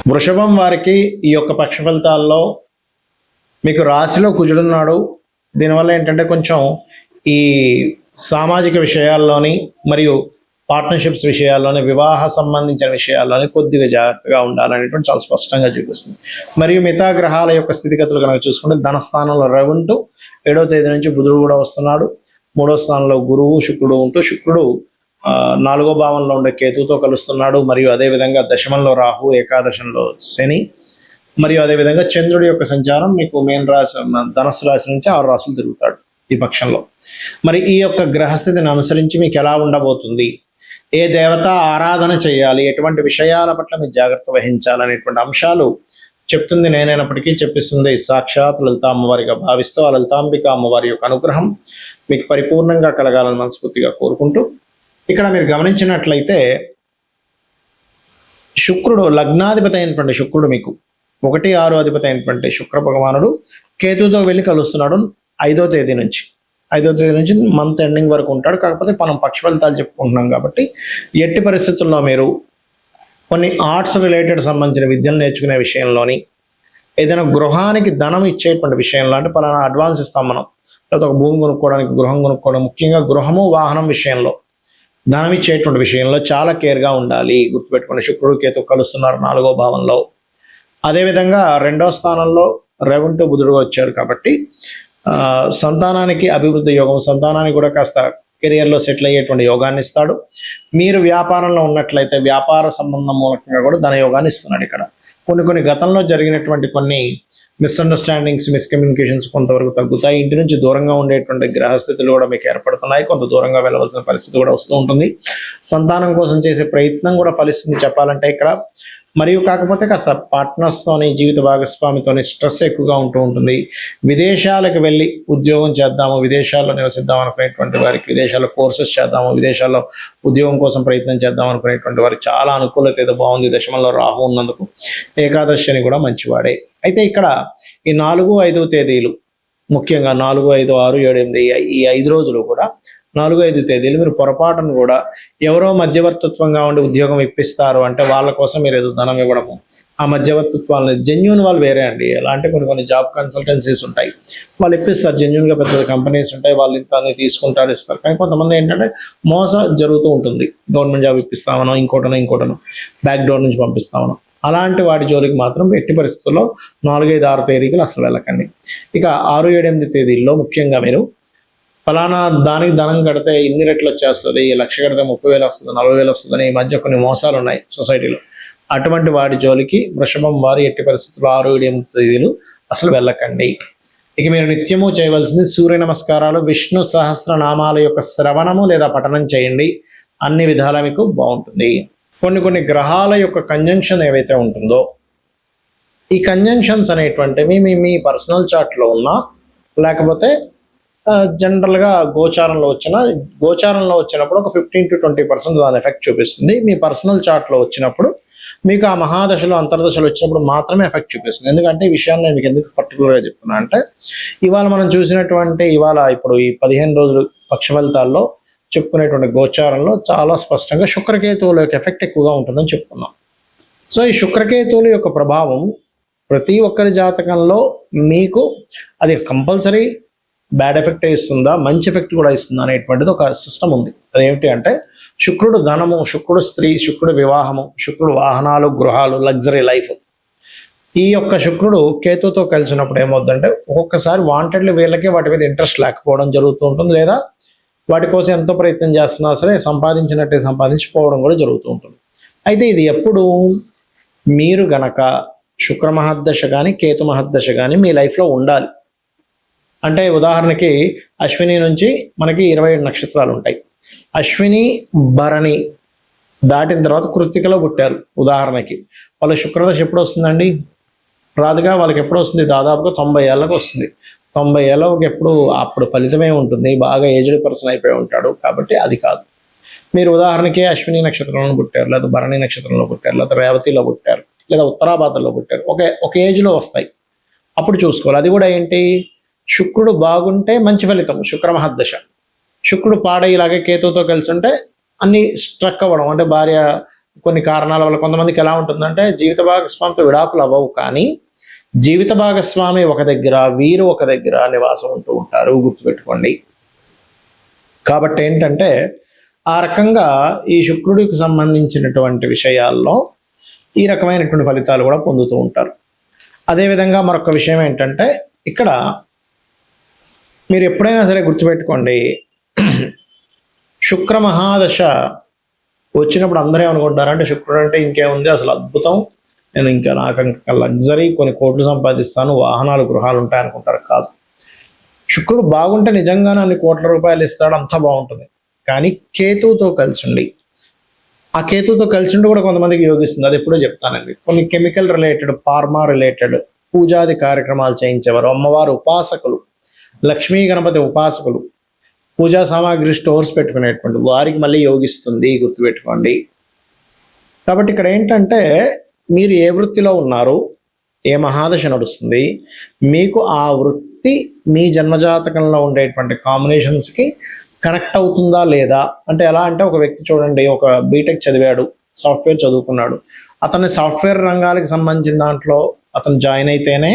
వృషభం వారికి ఈ యొక్క పక్ష ఫలితాల్లో మీకు రాశిలో కుజుడున్నాడు. దీనివల్ల ఏంటంటే కొంచెం ఈ సామాజిక విషయాల్లోని మరియు పార్ట్నర్షిప్స్ విషయాల్లోని వివాహ సంబంధించిన విషయాల్లోని కొద్దిగా జాగ్రత్తగా ఉండాలనేటువంటి చాలా స్పష్టంగా చూపిస్తుంది. మరియు మిగతా గ్రహాల యొక్క స్థితిగతులు కనుక చూసుకుంటే ధనస్థానంలో రవి ఉంటూ 7వ తేదీ నుంచి బుధుడు కూడా వస్తున్నాడు. 3వ స్థానంలో గురువు శుక్రుడు ఉంటూ శుక్రుడు 4వ భావంలో ఉండే కేతువుతో కలుస్తున్నాడు. మరియు అదేవిధంగా దశమంలో రాహు, ఏకాదశంలో శని, మరియు అదేవిధంగా చంద్రుడి యొక్క సంచారం మీకు మేన్ రాశి ధనస్సు రాశి నుంచి 6 రాశులు తిరుగుతాడు ఈ పక్షంలో. మరి ఈ యొక్క గ్రహస్థితిని అనుసరించి మీకు ఎలా ఉండబోతుంది, ఏ దేవత ఆరాధన చేయాలి, ఎటువంటి విషయాల పట్ల మీరు జాగ్రత్త వహించాలనేటువంటి అంశాలు చెప్తుంది నేనైనప్పటికీ చెప్పిస్తుంది సాక్షాత్ లలిత అమ్మవారిగా భావిస్తూ ఆ లలితాంబిక అమ్మవారి యొక్క అనుగ్రహం మీకు పరిపూర్ణంగా కలగాలని మనస్ఫూర్తిగా కోరుకుంటూ, ఇక్కడ మీరు గమనించినట్లయితే శుక్రుడు లగ్నాధిపతి అయినటువంటి శుక్రుడు మీకు 1, 6 అధిపతి అయినటువంటి శుక్ర భగవానుడు కేతుతో వెళ్ళి కలుస్తున్నాడు 5వ తేదీ నుంచి. 5వ తేదీ నుంచి మంత్ ఎండింగ్ వరకు ఉంటాడు. కాకపోతే మనం పక్ష ఫలితాలు చెప్పుకుంటున్నాం కాబట్టి ఎట్టి పరిస్థితుల్లో మీరు కొన్ని ఆర్ట్స్ రిలేటెడ్ సంబంధించిన విద్యలు నేర్చుకునే విషయంలోని, ఏదైనా గృహానికి ధనం ఇచ్చేటువంటి విషయంలో, అంటే పలానా అడ్వాన్స్ ఇస్తాం మనం, లేకపోతే ఒక భూమి కొనుక్కోవడానికి, గృహం కొనుక్కోవడం, ముఖ్యంగా గృహము వాహనం విషయంలో ధనం ఇచ్చేటువంటి విషయంలో చాలా కేర్గా ఉండాలి. గుర్తుపెట్టుకోండి, శుక్రుడు కేతు కలుస్తున్నారు 4వ భావంలో. అదేవిధంగా 2వ స్థానంలో రవి బుధుడుగా వచ్చారు కాబట్టి సంతానానికి అభివృద్ధి యోగం, సంతానానికి కూడా కాస్త కెరియర్లో సెటిల్ అయ్యేటువంటి యోగాన్ని ఇస్తాడు. మీరు వ్యాపారంలో ఉన్నట్లయితే వ్యాపార సంబంధం మూలకంగా కూడా ధన యోగాన్ని ఇస్తున్నాడు. ఇక్కడ కొన్ని గతంలో జరిగినటువంటి కొన్ని మిస్అండర్స్టాండింగ్స్, మిస్కమ్యూనికేషన్స్ కొంతవరకు తగ్గుతాయి. ఇంటి నుంచి దూరంగా ఉండేటువంటి గ్రహస్థితులు కూడా మీకు ఏర్పడుతున్నాయి. కొంత దూరంగా వెళ్ళవలసిన పరిస్థితి కూడా వస్తూ ఉంటుంది. సంతానం కోసం చేసే ప్రయత్నం కూడా ఫలిస్తుంది చెప్పాలంటే ఇక్కడ. మరియు కాకపోతే కాస్త పార్ట్నర్స్తోని, జీవిత భాగస్వామితోని స్ట్రెస్ ఎక్కువగా ఉంటూ ఉంటుంది. విదేశాలకు వెళ్ళి ఉద్యోగం చేద్దాము, విదేశాల్లో నివసిద్దాం అనుకునేటువంటి వారికి, విదేశాల్లో కోర్సెస్ చేద్దాము, విదేశాల్లో ఉద్యోగం కోసం ప్రయత్నం చేద్దాం అనుకునేటువంటి వారికి చాలా అనుకూలత ఏదో బాగుంది. దశమంలో రాహు ఉన్నందుకు ఏకాదశిని కూడా మంచివాడే. అయితే ఇక్కడ ఈ 4, 5 తేదీలు, ముఖ్యంగా 4, 5, 6, 7, 8 ఈ 5 రోజులు కూడా 4, 5 తేదీలు మీరు పొరపాటును కూడా ఎవరో మధ్యవర్తిత్వంగా ఉండి ఉద్యోగం ఇప్పిస్తారు అంటే వాళ్ళ కోసం మీరు ఏదో ధనం ఇవ్వడము, ఆ మధ్యవర్తిత్వాలని జెన్యూన్ వాళ్ళు వేరే అండి. ఎలా అంటే కొన్ని జాబ్ కన్సల్టెన్సీస్ ఉంటాయి, వాళ్ళు ఇప్పిస్తారు. జెన్యూన్గా పెద్ద కంపెనీస్ ఉంటాయి, వాళ్ళు ఇంత తీసుకుంటారు, ఇస్తారు. కానీ కొంతమంది ఏంటంటే మోసం జరుగుతూ ఉంటుంది. గవర్నమెంట్ జాబ్ ఇప్పిస్తామనో, ఇంకోటనో బ్యాక్ డోర్ నుంచి పంపిస్తామనో, అలాంటి వాటి జోలికి మాత్రం ఎట్టి పరిస్థితుల్లో 4, 5, 6 తేదీలు అసలు వెళ్ళకండి. ఇక 6, 7, 8 తేదీల్లో ముఖ్యంగా మీరు ఫలానా దానికి ధనం కడితే ఇన్ని రెట్లు వచ్చేస్తుంది, 1,00,000 కడితే 30,000 వస్తుంది, 40,000 వస్తుందని ఈ మధ్య కొన్ని మోసాలు ఉన్నాయి సొసైటీలో. అటువంటి వాటి జోలికి వృషభం వారు ఎట్టి పరిస్థితుల్లో 6, 7, 8 తేదీలు అసలు వెళ్ళకండి. ఇక మీరు నిత్యము చేయవలసింది సూర్య నమస్కారాలు, విష్ణు సహస్రనామాల యొక్క శ్రవణము లేదా పఠనం చేయండి. అన్ని విధాలా మీకు బాగుంటుంది. కొన్ని గ్రహాల యొక్క కంజంక్షన్ ఏవైతే ఉంటుందో, ఈ కంజంక్షన్స్ అనేటువంటివి మీ పర్సనల్ చార్ట్లో ఉన్నా, లేకపోతే జనరల్గా గోచారంలో వచ్చినప్పుడు ఒక 15 to 20% దాని ఎఫెక్ట్ చూపిస్తుంది. మీ పర్సనల్ చార్ట్లో వచ్చినప్పుడు మీకు ఆ మహాదశలు, అంతర్దశలు వచ్చినప్పుడు మాత్రమే ఎఫెక్ట్ చూపిస్తుంది. ఎందుకంటే ఈ విషయాన్ని నేను మీకు ఎందుకు పర్టికులర్గా చెప్తున్నా అంటే, ఇవాళ మనం చూసినటువంటి ఇప్పుడు ఈ 15 రోజులు పక్ష ఫలితాల్లో చెప్పుకునేటువంటి గోచారంలో చాలా స్పష్టంగా శుక్రకేతువుల యొక్క ఎఫెక్ట్ ఎక్కువగా ఉంటుందని చెప్పుకున్నాం. సో ఈ శుక్రకేతువుల యొక్క ప్రభావం ప్రతి ఒక్కరి జాతకంలో మీకు అది కంపల్సరీ బ్యాడ్ ఎఫెక్ట్ ఇస్తుందా, మంచి ఎఫెక్ట్ కూడా ఇస్తుందా అనేటువంటిది ఒక సిస్టమ్ ఉంది. అదేమిటి అంటే శుక్రుడు ధనము, శుక్రుడు స్త్రీ, శుక్రుడు వివాహము, శుక్రుడు వాహనాలు, గృహాలు, లగ్జరీ లైఫ్. ఈ యొక్క శుక్రుడు కేతుతో కలిసినప్పుడు ఏమవుతుందంటే ఒక్కొక్కసారి వాంటెడ్లీ వీళ్ళకి వాటి మీద ఇంట్రెస్ట్ లేకపోవడం జరుగుతూ ఉంటుంది, లేదా వాటి కోసం ఎంతో ప్రయత్నం చేస్తున్నా సరే సంపాదించినట్టే సంపాదించిపోవడం కూడా జరుగుతూ ఉంటుంది. అయితే ఇది ఎప్పుడు మీరు గనక శుక్ర మహర్దశ కానీ కేతు మహర్దశ కానీ మీ లైఫ్లో ఉండాలి. అంటే ఉదాహరణకి అశ్విని నుంచి మనకి 27 నక్షత్రాలు ఉంటాయి. అశ్విని భరణి దాటిన తర్వాత కృత్తికలో పుట్టారు ఉదాహరణకి, వాళ్ళ శుక్రదశ ఎప్పుడు వస్తుందండి? రాదుగా. వాళ్ళకి ఎప్పుడు వస్తుంది? దాదాపుగా 90 ఏళ్ళకి వస్తుంది. 90 ఏళ్ళకి ఎప్పుడు అప్పుడు ఫలితమే ఉంటుంది, బాగా ఏజ్డ్ పర్సన్ అయిపోయి ఉంటాడు. కాబట్టి అది కాదు. మీరు ఉదాహరణకి అశ్విని నక్షత్రంలో పుట్టారు, లేదా భరణి నక్షత్రంలో పుట్టారు, లేదా రేవతిలో పుట్టారు, లేదా ఉత్తరాభాద్రలో పుట్టారు, ఒక ఏజ్లో వస్తాయి. అప్పుడు చూసుకోవాలి. అది కూడా ఏంటి, శుక్రుడు బాగుంటే మంచి ఫలితం, శుక్ర మహర్దశ. శుక్రుడు పాడైలాగే కేతుతో కలిసి ఉంటే అన్ని స్ట్రక్ అవ్వడం, అంటే భార్య కొన్ని కారణాల వల్ల కొంతమందికి ఎలా ఉంటుందంటే జీవిత భాగస్వామితో విడాకులు అవ్వవు, కానీ జీవిత భాగస్వామి ఒక దగ్గర, వీరు ఒక దగ్గర నివాసం ఉంటూ ఉంటారు, గుర్తుపెట్టుకోండి. కాబట్టి ఏంటంటే ఆ రకంగా ఈ శుక్రుడికి సంబంధించినటువంటి విషయాల్లో ఈ రకమైనటువంటి ఫలితాలు కూడా పొందుతూ ఉంటారు. అదేవిధంగా మరొక విషయం ఏంటంటే ఇక్కడ మీరు ఎప్పుడైనా సరే గుర్తుపెట్టుకోండి, శుక్ర మహాదశ వచ్చినప్పుడు అందరూ ఏమనుకుంటారంటే శుక్రుడు అంటే ఇంకేముంది, అసలు అద్భుతం, నేను ఇంకా నాకు లగ్జరీ, కొన్ని కోట్లు సంపాదిస్తాను, వాహనాలు గృహాలు ఉంటాయి అనుకుంటారు. కాదు, శుక్రుడు బాగుంటే నిజంగానే అన్ని కోట్ల రూపాయలు ఇస్తాడు, అంతా బాగుంటుంది. కానీ కేతువుతో కలిసి ఉండి, ఆ కేతువుతో కలిసి ఉండి కూడా కొంతమందికి యోగిస్తుంది. అది ఎప్పుడో చెప్తానండి. కొన్ని కెమికల్ రిలేటెడ్, ఫార్మా రిలేటెడ్ పూజాది కార్యక్రమాలు చేయించేవారు, అమ్మవారు ఉపాసకులు, లక్ష్మీ గణపతి ఉపాసకులు, పూజా సామాగ్రి స్టోర్స్ పెట్టుకునేటువంటి వారికి మళ్ళీ యోగిస్తుంది, గుర్తుపెట్టుకోండి. కాబట్టి ఇక్కడ ఏంటంటే మీరు ఏ వృత్తిలో ఉన్నారు, ఏ మహాదశ నడుస్తుంది, మీకు ఆ వృత్తి మీ జన్మజాతకంలో ఉండేటువంటి కాంబినేషన్స్కి కనెక్ట్ అవుతుందా లేదా. అంటే ఎలా అంటే ఒక వ్యక్తి చూడండి, ఒక బీటెక్ చదివాడు, సాఫ్ట్వేర్ చదువుకున్నాడు, అతని సాఫ్ట్వేర్ రంగాలకు సంబంధించిన దాంట్లో అతను జాయిన్ అయితేనే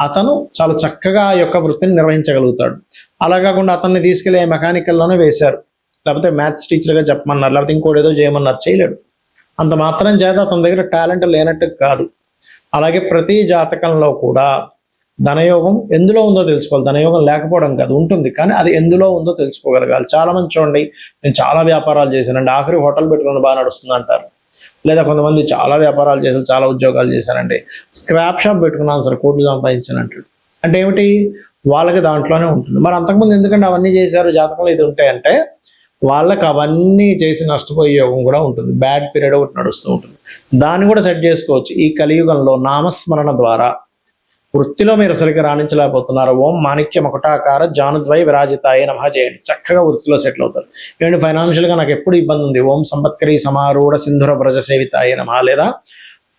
అతను చాలా చక్కగా ఆ యొక్క వృత్తిని నిర్వహించగలుగుతాడు. అలా కాకుండా అతన్ని తీసుకెళ్ళి మెకానికల్లోనే వేశారు, లేకపోతే మ్యాథ్స్ టీచర్గా చెప్పమన్నారు, లేకపోతే ఇంకోటి ఏదో చేయమన్నారు, చేయలేడు. అంత మాత్రం చేత అతని దగ్గర టాలెంట్ లేనట్టు కాదు. అలాగే ప్రతి జాతకంలో కూడా ధనయోగం ఎందులో ఉందో తెలుసుకోవాలి. ధనయోగం లేకపోవడం కాదు, ఉంటుంది, కానీ అది ఎందులో ఉందో తెలుసుకోగలగాలి. చాలా మంది చూడండి, నేను చాలా వ్యాపారాలు చేశానండి, ఆఖరి హోటల్ పెట్టుకుని బాగా నడుస్తుంది అంటారు. లేదా కొంతమంది చాలా వ్యాపారాలు చేశారు, చాలా ఉద్యోగాలు చేశారండి, స్క్రాప్ షాప్ పెట్టుకున్నాను సరే కోట్లు సంపాదించాను అంటాడు. అంటే ఏమిటి, వాళ్ళకి దాంట్లోనే ఉంటుంది. మరి అంతకుముందు ఎందుకంటే అవన్నీ చేశారు, జాతకంలో ఇది ఉంటాయంటే వాళ్ళకి అవన్నీ చేసి నష్టపోయే యోగం కూడా ఉంటుంది. బ్యాడ్ పీరియడ్ ఒకటి నడుస్తూ ఉంటుంది, దాన్ని కూడా సెట్ చేసుకోవచ్చు. ఈ కలియుగంలో నామస్మరణ ద్వారా వృత్తిలో మీరు సరిగ్గా రాణించలేకపోతున్నారు, ఓం మాణిక్య మకుటాకార జానుద్వై విరాజితాయ నమః చేయండి, చక్కగా వృత్తిలో సెటిల్ అవుతారు. ఏమంటే ఫైనాన్షియల్గా నాకు ఎప్పుడు ఇబ్బంది ఉంది, ఓం సంపత్కరీ సమారూఢ సింధుర వ్రజ సేవితాయ నమః, లేదా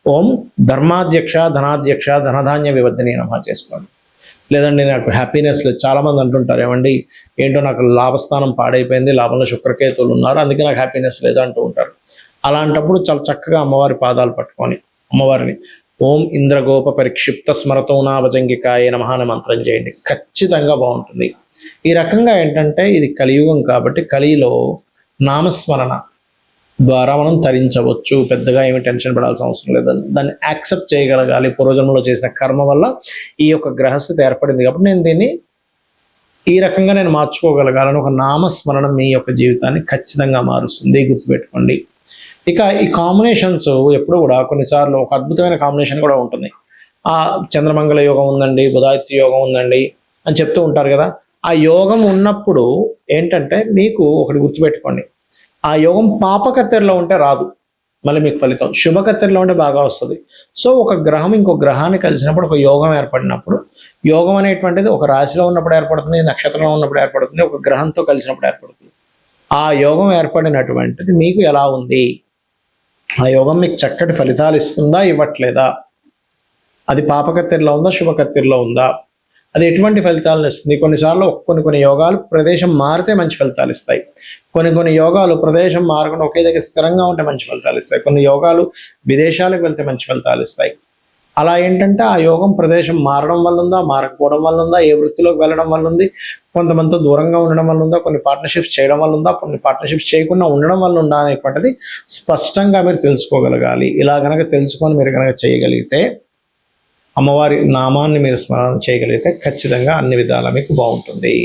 ఓం ధర్మాధ్యక్ష ధనాధ్యక్ష ధనధాన్య వివర్ధిని నమః చేసుకోండి. లేదండి నాకు హ్యాపీనెస్ లేదు, చాలామంది అంటుంటారు, ఏమండి ఏంటో నాకు లాభస్థానం పాడైపోయింది, లాభంలో శుక్రకేతువులు ఉన్నారు, అందుకే నాకు హ్యాపీనెస్ లేదు అంటూ ఉంటారు. అలాంటప్పుడు చాలా చక్కగా అమ్మవారి పాదాలు పట్టుకొని అమ్మవారిని ఓం ఇంద్రగోప పరిక్షిప్త స్మరతో నాభజంగికాయ నమః అనే మంత్రం చేయండి, ఖచ్చితంగా బాగుంటుంది. ఈ రకంగా ఏంటంటే ఇది కలియుగం కాబట్టి కలిలో నామస్మరణ ద్వారా మనం తరించవచ్చు, పెద్దగా ఏమి టెన్షన్ పడాల్సిన అవసరం లేదు. దాన్ని యాక్సెప్ట్ చేయగలగాలి. పూర్వజన్మలో చేసిన కర్మ వల్ల ఈ యొక్క గ్రహస్థితి ఏర్పడింది కాబట్టి నేను దీన్ని ఈ రకంగా నేను మార్చుకోగలగాలని ఒక నామస్మరణ మీ యొక్క జీవితాన్ని ఖచ్చితంగా మారుస్తుంది, గుర్తుపెట్టుకోండి. ఇక ఈ కాంబినేషన్స్ ఎప్పుడు కూడా కొన్నిసార్లు ఒక అద్భుతమైన కాంబినేషన్ కూడా ఉంటుంది. ఆ చంద్రమంగళ యోగం ఉందండి, బుధాదిత్య యోగం ఉందండి అని చెప్తూ ఉంటారు కదా. ఆ యోగం ఉన్నప్పుడు ఏంటంటే మీకు ఒకటి గుర్తుపెట్టుకోండి, ఆ యోగం పాపకత్తెరలో ఉంటే రాదు, మళ్ళీ మీకు ఫలితం శుభకత్తెరలో ఉంటే బాగా వస్తుంది. సో ఒక గ్రహం ఇంకో గ్రహాన్ని కలిసినప్పుడు ఒక యోగం ఏర్పడినప్పుడు, యోగం అనేటువంటిది ఒక రాశిలో ఉన్నప్పుడు ఏర్పడుతుంది, నక్షత్రంలో ఉన్నప్పుడు ఏర్పడుతుంది, ఒక గ్రహంతో కలిసినప్పుడు ఏర్పడుతుంది. ఆ యోగం ఏర్పడినటువంటిది మీకు ఎలా ఉంది, ఆ యోగం మీకు చక్కటి ఫలితాలు ఇస్తుందా ఇవ్వట్లేదా, అది పాపకత్తెరలో ఉందా శుభకత్తెరలో ఉందా, అది ఎటువంటి ఫలితాలను ఇస్తుంది. కొన్నిసార్లు కొన్ని యోగాలు ప్రదేశం మారితే మంచి ఫలితాలు ఇస్తాయి, కొన్ని యోగాలు ప్రదేశం మారకుండా ఒకే దగ్గర స్థిరంగా ఉంటే మంచి ఫలితాలు ఇస్తాయి, కొన్ని యోగాలు విదేశాలకు వెళ్తే మంచి ఫలితాలు ఇస్తాయి. అలా ఏంటంటే ఆ యోగం ప్రదేశం మారడం వల్ల ఉందా, మారకపోవడం వల్ల ఉందా, ఏ వృత్తిలోకి వెళ్ళడం వల్ల ఉంది, కొంతమందితో దూరంగా ఉండడం వల్ల ఉందా, కొన్ని పార్ట్నర్షిప్స్ చేయడం వల్ల ఉందా, కొన్ని పార్ట్నర్షిప్స్ చేయకుండా ఉండడం వల్ల ఉందా అనేటువంటిది స్పష్టంగా మీరు తెలుసుకోగలగాలి. ఇలా కనుక తెలుసుకొని మీరు కనుక చేయగలిగితే, అమ్మవారి నామాన్ని మీరు స్మరణ చేయగలిగితే ఖచ్చితంగా అన్ని విధాలా మీకు బాగుంటుంది.